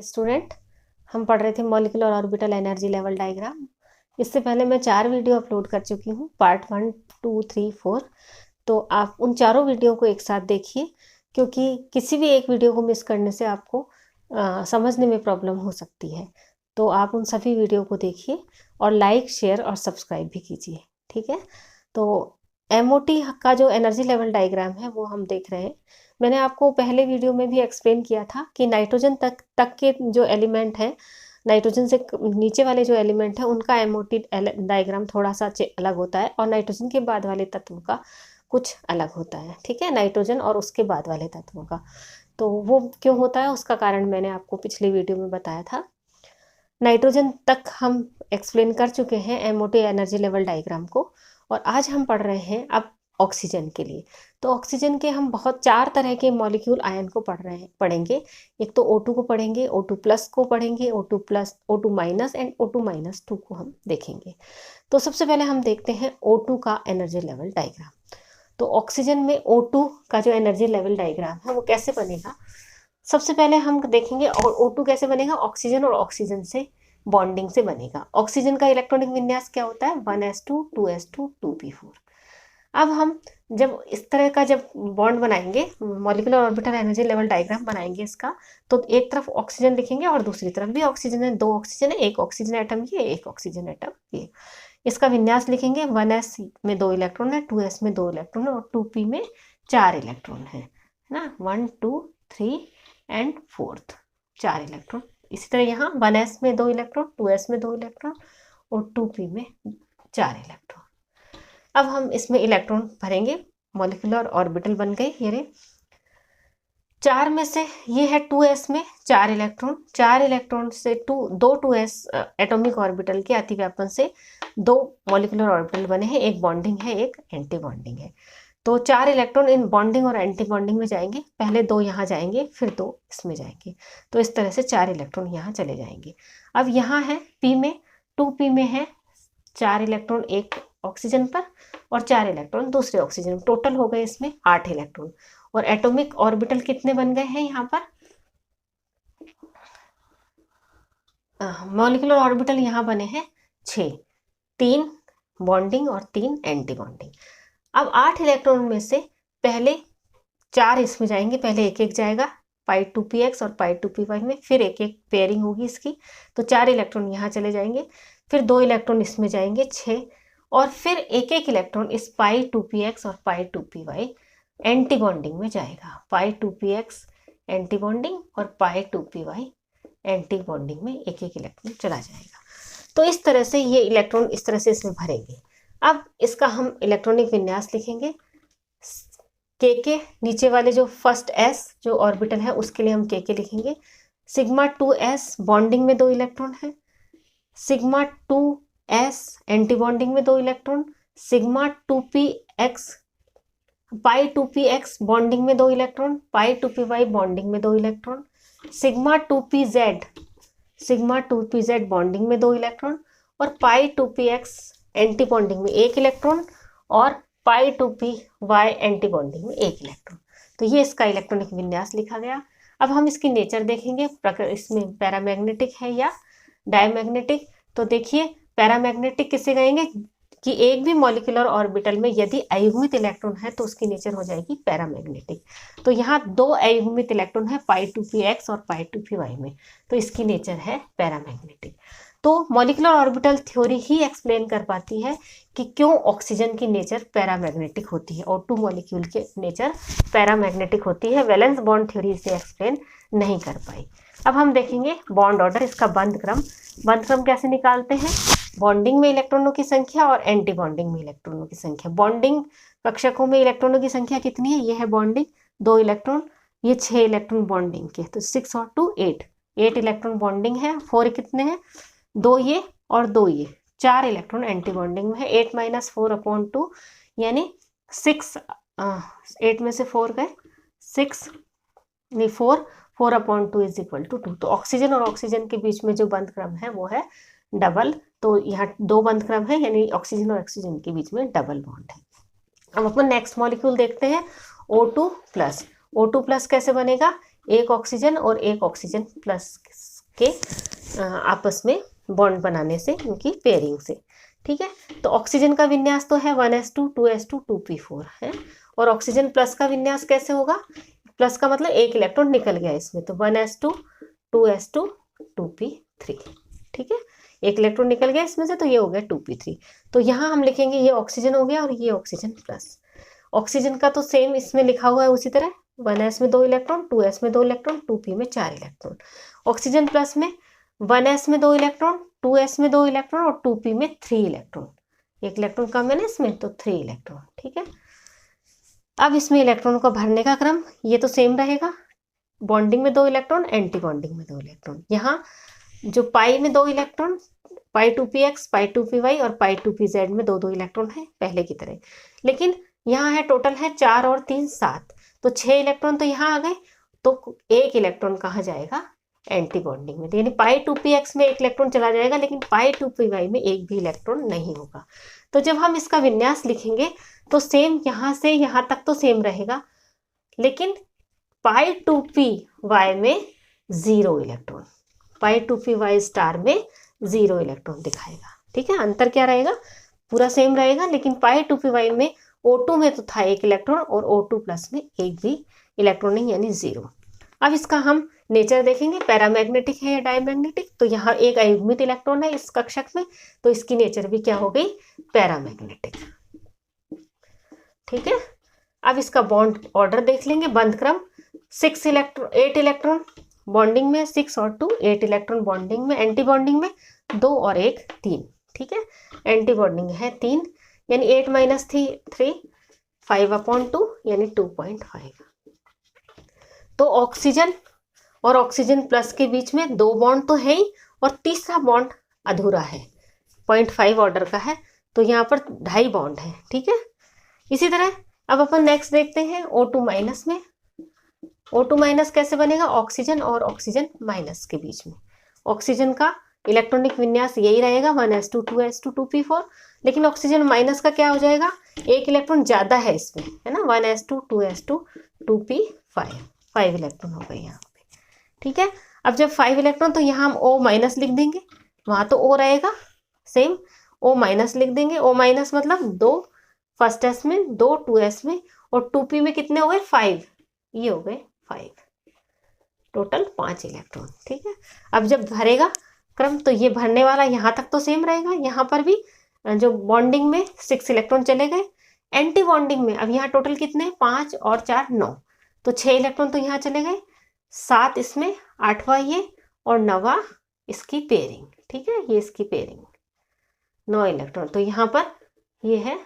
Student, हम पढ़ रहे थे molecular orbital energy level diagram. इससे पहले मैं 4 वीडियो अपलोड कर चुकी हूँ, पार्ट 1, 2, 3, 4। तो आप उन चारों वीडियो को एक साथ देखिए, क्योंकि किसी भी एक वीडियो को मिस करने से आपको समझने में प्रॉब्लम हो सकती है। तो आप उन सभी वीडियो को देखिए और लाइक, शेयर और सब्सक्राइब भी कीजिए, ठीक है। तो एमओटी का जो एनर्जी लेवल डायग्राम है वो हम देख रहे हैं। मैंने आपको पहले वीडियो में भी एक्सप्लेन किया था कि नाइट्रोजन तक के जो एलिमेंट हैं, नाइट्रोजन से नीचे वाले जो एलिमेंट हैं उनका एमओटी डायग्राम थोड़ा सा अलग होता है और नाइट्रोजन के बाद वाले तत्वों का कुछ अलग होता है, ठीक है। नाइट्रोजन और उसके बाद वाले तत्वों का तो वो क्यों होता है उसका कारण मैंने आपको पिछले वीडियो में बताया था। नाइट्रोजन तक हम एक्सप्लेन कर चुके हैं एमओटी एनर्जी लेवल डायग्राम को, और आज हम पढ़ रहे हैं अब ऑक्सीजन के लिए। तो ऑक्सीजन के हम बहुत 4 तरह के मॉलिक्यूल आयन को पढ़ेंगे। एक तो O2 को पढ़ेंगे, O2 प्लस को पढ़ेंगे, O2 plus, O2 minus and O2 minus 2 को हम देखेंगे। तो सबसे पहले हम देखते हैं O2 का एनर्जी लेवल डायग्राम। तो ऑक्सीजन में O2 का जो एनर्जी लेवल डायग्राम है वो कैसे बनेगा, सबसे पहले हम देखेंगे। और O2 कैसे बनेगा, ऑक्सीजन और ऑक्सीजन से बॉन्डिंग से बनेगा। ऑक्सीजन का इलेक्ट्रॉनिक विन्यास क्या होता है, 1s2 2s2 2p4। अब हम जब इस तरह का जब बॉन्ड बनाएंगे, molecular orbital energy level diagram बनाएंगे इसका, तो एक तरफ ऑक्सीजन लिखेंगे और दूसरी तरफ भी ऑक्सीजन है। 2 ऑक्सीजन है, एक ऑक्सीजन एटम ये, एक ऑक्सीजन एटम ये। इसका विन्यास लिखेंगे, 1s में 2 इलेक्ट्रॉन है, 2s में 2 इलेक्ट्रॉन है और 2p में 4 इलेक्ट्रॉन है ना। 1 2 3 एंड 4th 4 इलेक्ट्रॉन। इसी तरह यहाँ 1s में 2 इलेक्ट्रॉन, 2s में 2 इलेक्ट्रॉन और 2p में 4 इलेक्ट्रॉन। अब हम इसमें इलेक्ट्रॉन भरेंगे, मॉलिक्यूलर ऑर्बिटल बन गए। ये 4 में से ये है 2s में 4 इलेक्ट्रॉन, 4 इलेक्ट्रॉन से 2 2s एटॉमिक ऑर्बिटल के अतिव्यापन से 2 मॉलिक्यूलर ऑर्बिटल बने हैं। एक बॉन्डिंग है, एक एंटी बॉन्डिंग है। तो 4 इलेक्ट्रॉन इन बॉन्डिंग और एंटी बॉन्डिंग में जाएंगे, पहले 2 यहाँ जाएंगे फिर 2 इसमें जाएंगे। तो इस तरह से 4 इलेक्ट्रॉन यहाँ चले जाएंगे। अब यहाँ है p में, 2p में है 4 इलेक्ट्रॉन एक ऑक्सीजन पर और 4 इलेक्ट्रॉन दूसरे ऑक्सीजन में। टोटल हो गए इसमें 8 इलेक्ट्रॉन। और एटॉमिक ऑर्बिटल कितने बन गए हैं यहाँ पर, मॉलिक्यूलर ऑर्बिटल यहाँ बने हैं 6, 3 बॉन्डिंग और 3 एंटी बॉन्डिंग। अब 8 इलेक्ट्रॉन में से पहले 4 इसमें जाएंगे, पहले एक एक जाएगा π2px और π2py में, फिर एक एक पेयरिंग होगी इसकी। तो 4 इलेक्ट्रॉन यहाँ चले जाएंगे, फिर 2 इलेक्ट्रॉन इसमें जाएंगे 6, और फिर एक एक इलेक्ट्रॉन इस π2px और π2py एंटी बॉन्डिंग में जाएगा। π2px एंटी बॉन्डिंग और π2py एंटी बॉन्डिंग में एक एक इलेक्ट्रॉन चला जाएगा। तो इस तरह से ये इलेक्ट्रॉन इस तरह से इसमें भरेंगे। अब इसका हम इलेक्ट्रॉनिक विन्यास लिखेंगे। के नीचे वाले जो फर्स्ट s जो ऑर्बिटल है उसके लिए हम के लिखेंगे। सिग्मा 2s बॉन्डिंग में 2 इलेक्ट्रॉन है, सिग्मा 2s एंटी बॉन्डिंग में 2 electron, sigma 2px π2px bonding में 2 इलेक्ट्रॉन, π2py बॉन्डिंग में 2 इलेक्ट्रॉन, सिग्मा 2pz बॉन्डिंग में 2 इलेक्ट्रॉन और π2px एंटी बॉन्डिंग में 1 इलेक्ट्रॉन और π2py एंटी बॉन्डिंग में 1 इलेक्ट्रॉन। तो ये इसका इलेक्ट्रॉनिक विन्यास लिखा गया। अब हम इसकी नेचर देखेंगे, इसमें पैरामैग्नेटिक है या डायमैग्नेटिक। तो देखिए पैरामैग्नेटिक किसे कहेंगे कि एक भी मॉलिक्यूलर ऑर्बिटल में यदि अयुग्मित इलेक्ट्रॉन है तो उसकी नेचर हो जाएगी पैरामैग्नेटिक। तो यहाँ 2 अयुग्मित इलेक्ट्रॉन है π2px और π2py में, तो इसकी नेचर है पैरामैग्नेटिक। तो मॉलिक्यूलर ऑर्बिटल थ्योरी ही एक्सप्लेन कर पाती है कि क्यों ऑक्सीजन की नेचर पैरामैग्नेटिक होती है और 2 मॉलिक्यूल के नेचर पैरामैग्नेटिक होती है। वैलेंस बॉन्ड थ्योरी इसे एक्सप्लेन नहीं कर पाई। अब हम देखेंगे बॉन्ड ऑर्डर, इसका बंध क्रम कैसे निकालते हैं। बॉन्डिंग में इलेक्ट्रॉनों की संख्या और एंटी बॉन्डिंग में इलेक्ट्रॉनों की संख्या। बॉन्डिंग कक्षकों में इलेक्ट्रॉनों की संख्या कितनी है, ये है बॉन्डिंग 2 इलेक्ट्रॉन, ये 6 इलेक्ट्रॉन बॉन्डिंग के, तो 6 और 2 8 इलेक्ट्रॉन बॉन्डिंग है। 4 कितने हैं, 2 ये और 2 ये, 4 इलेक्ट्रॉन एंटी बॉन्डिंग में है। 8 - 4/2 यानी 6, 8 में से 4 गए 6 नहीं 4/2 इज इक्वल टू 2। तो ऑक्सीजन और ऑक्सीजन के बीच में जो बंध क्रम है वो है डबल। तो यहाँ 2 बंध क्रम है, यानी ऑक्सीजन और ऑक्सीजन के बीच में डबल बॉन्ड है। अब अपन नेक्स्ट मॉलिक्यूल देखते हैं O2 प्लस। O2 प्लस कैसे बनेगा, एक ऑक्सीजन और एक ऑक्सीजन प्लस के आपस में बॉन्ड बनाने से, इनकी पेयरिंग से। ठीक है, तो ऑक्सीजन का विन्यास तो है 1s2 2s2 2p4 है, और ऑक्सीजन प्लस का विन्यास कैसे होगा? प्लस का मतलब एक इलेक्ट्रॉन निकल गया इसमें, तो 1s2 2s2 2p3। ठीक है, एक इलेक्ट्रॉन निकल गया इसमें से, तो ये हो गया 2p3। तो यहाँ हम लिखेंगे ये ऑक्सीजन हो गया और ये ऑक्सीजन प्लस। ऑक्सीजन का तो सेम इसमें लिखा हुआ है उसी तरह, 1s में 2 इलेक्ट्रॉन, 2s में 2 इलेक्ट्रॉन, 2p में 4 इलेक्ट्रॉन। ऑक्सीजन प्लस में 1s में 2 इलेक्ट्रॉन, 2s में 2 इलेक्ट्रॉन और 2p में 3 इलेक्ट्रॉन। एक इलेक्ट्रॉन कम है ना इसमें, तो 3 इलेक्ट्रॉन। ठीक है, अब इसमें इलेक्ट्रॉन को भरने का क्रम ये तो सेम रहेगा, बॉन्डिंग में 2 इलेक्ट्रॉन, एंटी बॉन्डिंग में 2 इलेक्ट्रॉन। यहाँ जो पाई में 2 इलेक्ट्रॉन, पाई 2px, पाई 2py और पाई 2pz में 2 2 इलेक्ट्रॉन है पहले की तरह, लेकिन यहाँ है टोटल है 4 और 3 7, तो 6 इलेक्ट्रॉन तो यहाँ आ गए, तो एक इलेक्ट्रॉन कहाँ जाएगा? एंटी बॉन्डिंग में, यानी पाई 2px में एक इलेक्ट्रॉन चला जाएगा, लेकिन पाई 2py में एक भी इलेक्ट्रॉन नहीं होगा। तो जब हम इसका विन्यास लिखेंगे तो सेम यहाँ से यहाँ तक तो सेम रहेगा, लेकिन पाई 2py में 0 इलेक्ट्रॉन, पाई 2py स्टार में 0 इलेक्ट्रॉन दिखाएगा। ठीक है, अंतर क्या रहेगा? पूरा सेम रहेगा, लेकिन पाई 2py में O2 में तो था एक इलेक्ट्रॉन और O2 प्लस में एक भी इलेक्ट्रॉन नहीं, यानी 0। अब इसका हम नेचर देखेंगे, पैरामैग्नेटिक है या डायमैग्नेटिक। तो यहाँ एक अयुग्मित इलेक्ट्रॉन है इस कक्षक में, तो इसकी नेचर भी क्या हो गई? पैरामैग्नेटिक। ठीक है, अब इसका बॉन्ड ऑर्डर देख लेंगे, बंध क्रम। 8 इलेक्ट्रॉन बॉन्डिंग में, 6 और 2 8 इलेक्ट्रॉन बॉन्डिंग में, एंटी बॉन्डिंग में 2 और 1 3। ठीक है, एंटी बॉन्डिंग है 3, यानी 8 माइनस 3 5/2 यानी 2.5। तो ऑक्सीजन और ऑक्सीजन प्लस के बीच में 2 बॉन्ड तो है ही, और तीसरा बॉन्ड अधूरा है, 0.5 ऑर्डर का है, तो यहाँ पर 2.5 बॉन्ड है। ठीक है, इसी तरह अब अपन नेक्स्ट देखते हैं O2 माइनस में। O2 माइनस कैसे बनेगा? ऑक्सीजन और ऑक्सीजन माइनस के बीच में। ऑक्सीजन का इलेक्ट्रॉनिक विन्यास यही रहेगा 1s2 2s2 2p4, लेकिन ऑक्सीजन माइनस का क्या हो जाएगा? एक इलेक्ट्रॉन ज्यादा है इसमें, है ना, 1s2 2s2 2p5, 5 इलेक्ट्रॉन हो गए यहाँ पे। ठीक है, अब जब 5 इलेक्ट्रॉन, तो यहाँ हम O माइनस लिख देंगे, वहां तो O रहेगा सेम, O माइनस लिख देंगे। O माइनस मतलब 2 फर्स्ट एस में, 2 2s में, और 2p में कितने हो गए? 5, ये हो गए 5, टोटल 5 इलेक्ट्रॉन। ठीक है, अब जब भरेगा क्रम, तो ये भरने वाला यहाँ तक तो सेम रहेगा, यहाँ पर भी जो बॉन्डिंग में 6 इलेक्ट्रॉन चले गए, एंटी बॉन्डिंग में अब यहाँ टोटल कितने? 5 और 4 9, तो 6 इलेक्ट्रॉन तो यहाँ चले गए, 7 इसमें, 8वां ये और 9वां इसकी पेयरिंग। ठीक है, ये इसकी पेयरिंग 9 इलेक्ट्रॉन, तो यहाँ पर ये है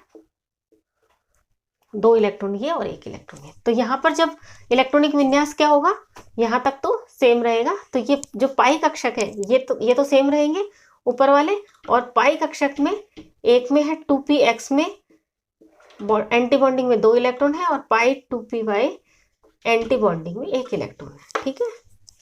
2 इलेक्ट्रॉन ये और 1 इलेक्ट्रॉन ये। तो यहाँ पर जब इलेक्ट्रॉनिक विन्यास क्या होगा? यहाँ तक तो सेम रहेगा, तो ये जो पाई कक्षक है ये तो सेम रहेंगे ऊपर वाले, और पाई कक्षक में एक में है 2px में एंटी बॉन्डिंग में 2 इलेक्ट्रॉन है, और पाई 2py एंटी बॉन्डिंग में 1 इलेक्ट्रॉन है। ठीक है,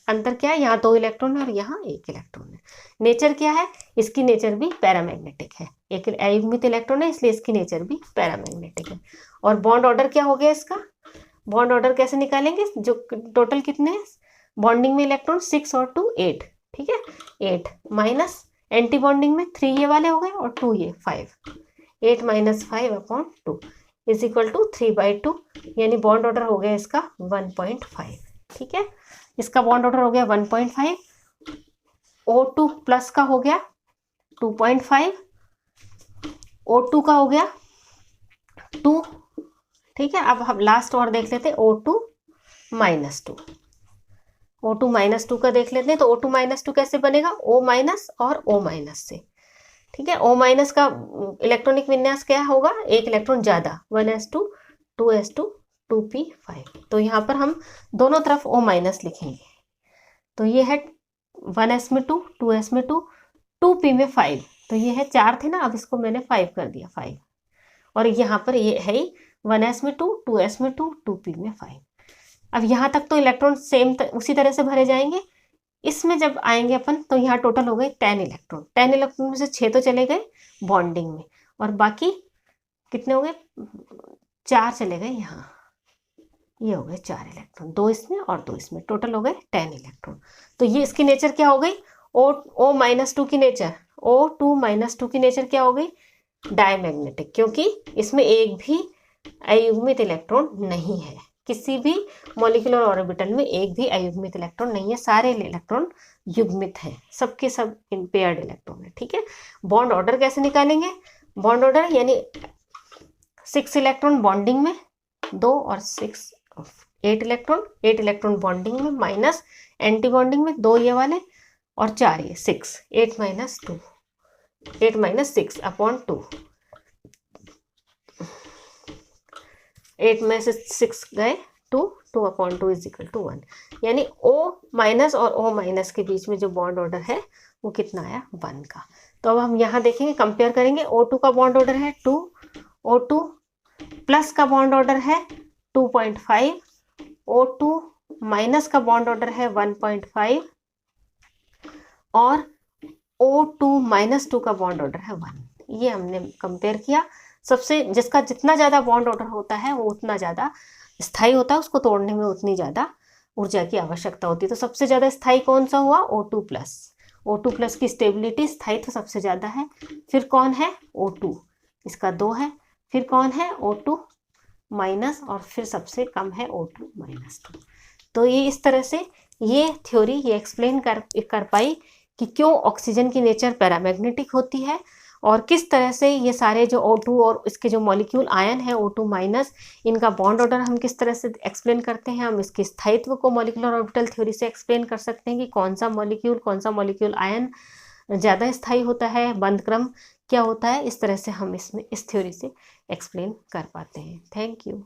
अंतर क्या है? यहाँ 2 इलेक्ट्रॉन है और यहाँ 1 इलेक्ट्रॉन है। नेचर क्या है? इसकी नेचर भी पैरामैग्नेटिक है, एक अयुग्मित इलेक्ट्रॉन है, इसलिए इसकी नेचर भी पैरामैग्नेटिक है। और बॉन्ड ऑर्डर क्या हो गया इसका? बॉन्ड ऑर्डर कैसे निकालेंगे? जो टोटल कितने हैं बॉन्डिंग में इलेक्ट्रॉन? 6 और 2 8। ठीक है, 8 माइनस एंटी बॉन्डिंग में 3 ये वाले हो गए और 2 ये 5, 8 माइनस 5/2 इज इक्वल टू 3/2, यानी बॉन्ड ऑर्डर हो गया इसका 1.5। ठीक है, इसका बॉन्ड ऑर्डर हो गया 1.5, O2 प्लस का हो गया 2.5, O2 का हो गया 2। ठीक है, अब हम लास्ट और देख लेते हैं O2 माइनस 2। O2 माइनस 2 का देख लेते हैं, तो O2 माइनस 2 कैसे बनेगा? O माइनस और O माइनस से। ठीक है, O माइनस का इलेक्ट्रॉनिक विन्यास क्या होगा? एक इलेक्ट्रॉन ज्यादा, 1s2 2s2 2p5। तो यहाँ पर हम दोनों तरफ O माइनस लिखेंगे, तो ये है 1s में 2 2s में 2 2p में 5, तो ये है 4 थे ना, अब इसको मैंने 5 कर दिया 5, और यहाँ पर ये है 1s में 2 2s में 2 2p में 5। अब यहाँ तक तो इलेक्ट्रॉन सेम उसी तरह से भरे जाएंगे। इसमें जब आएंगे अपन, तो यहाँ टोटल हो गए 10 इलेक्ट्रॉन। 10 इलेक्ट्रॉन में से 6 तो चले गए बॉन्डिंग में, और बाकी कितने हो गए? 4 चले गए यहाँ। ये हो गए 4 इलेक्ट्रॉन, 2 इसमें और 2 इसमें, टोटल हो गए 10 इलेक्ट्रॉन। तो ये इसकी नेचर क्या हो गई, O-2 की नेचर, O2-2 की नेचर क्या हो गई, डायमैग्नेटिक, क्योंकि इसमें एक भी अयुग्मित इलेक्ट्रॉन नहीं है, किसी भी मॉलिक्यूलर ऑर्बिटल में एक भी अयुग्मित इलेक्ट्रॉन नहीं है, सारे इलेक्ट्रॉन युग्मित हैं, सबके सब पेयर्ड इलेक्ट्रॉन है। ठीक है, बॉन्ड ऑर्डर कैसे निकालेंगे, बॉन्ड ऑर्डर यानी 6 इलेक्ट्रॉन बॉन्डिंग में, 2 और 6 8 इलेक्ट्रॉन, 8 इलेक्ट्रॉन बॉन्डिंग में माइनस एंटी बॉन्डिंग में 2 ये वाले और 4 ये 6, 8 माइनस 6 अपॉन 2, 8 में से 6 गए 2, 2 अपॉन 2 इज इक्वल टू 1, यानी O माइनस और O माइनस के बीच में जो बॉन्ड ऑर्डर है वो कितना आया, 1 का। तो अब हम यहाँ देखेंगे, कंपेयर करेंगे, O2 का बॉन्ड ऑर्डर है 2, O2 प्लस का बॉन्ड ऑर्डर है 2.5, O2 माइनस का बॉन्ड ऑर्डर है 1.5 और O2 माइनस 2 का बॉन्ड ऑर्डर है 1। ये हमने कंपेयर किया, सबसे जिसका जितना ज़्यादा बॉन्ड ऑर्डर होता है वो उतना ज़्यादा स्थायी होता है, उसको तोड़ने में उतनी ज़्यादा ऊर्जा की आवश्यकता होती है। तो सबसे ज़्यादा स्थायी कौन सा हुआ, O2 प्लस की स्टेबिलिटी स्थायित्व सबसे ज़्यादा है। फिर कौन है, O2, इसका 2 है। फिर कौन है, O2 माइनस, और फिर सबसे कम है O2 माइनस 2। तो ये इस तरह से ये थ्योरी ये एक्सप्लेन कर पाई कि क्यों ऑक्सीजन की नेचर पैरामैग्नेटिक होती है और किस तरह से ये सारे जो O2 और इसके जो मॉलिक्यूल आयन है O2 माइनस, इनका बॉन्ड ऑर्डर हम किस तरह से एक्सप्लेन करते हैं। हम इसके स्थायित्व को मॉलिक्यूलर ऑर्बिटल थ्योरी से एक्सप्लेन कर सकते हैं कि कौन सा मॉलिक्यूल आयन ज़्यादा स्थायी होता है, बंद क्रम क्या होता है, इस तरह से हम इसमें इस थ्योरी से एक्सप्लेन कर पाते हैं। Thank you.